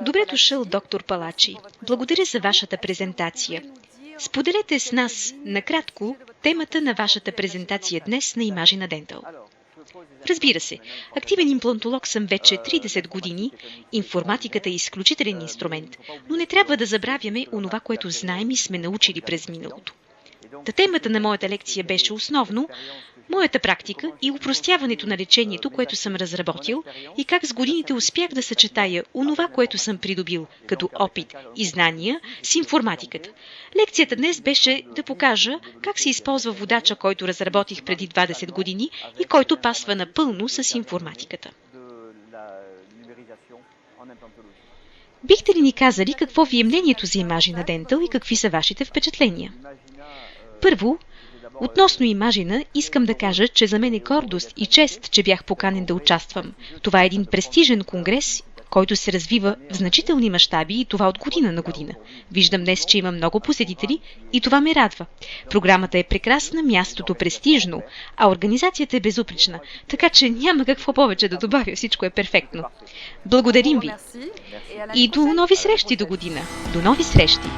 Добре дошъл, доктор Палачи. Благодаря за вашата презентация. Споделете с нас, накратко, темата на вашата презентация днес на Imagina Dental. Разбира се, активен имплантолог съм вече 30 години, информатиката е изключителен инструмент, но не трябва да забравяме онова, което знаем и сме научили през миналото. Темата на моята лекция беше основно моята практика и упростяването на лечението, което съм разработил, и как с годините успях да съчетая онова, което съм придобил като опит и знания с информатиката. Лекцията днес беше да покажа как се използва водача, който разработих преди 20 години и който пасва напълно с информатиката. Бихте ли ни казали какво ви е мнението за Imagina Dental и какви са вашите впечатления? Първо, относно Imagina, искам да кажа, че за мен е гордост и чест, че бях поканен да участвам. Това е един престижен конгрес, който се развива в значителни мащаби и това от година на година. Виждам днес, че има много посетители и това ме радва. Програмата е прекрасна, мястото престижно, а организацията е безупречна, така че няма какво повече да добавя, всичко е перфектно. Благодарим ви! И до нови срещи до година! До нови срещи!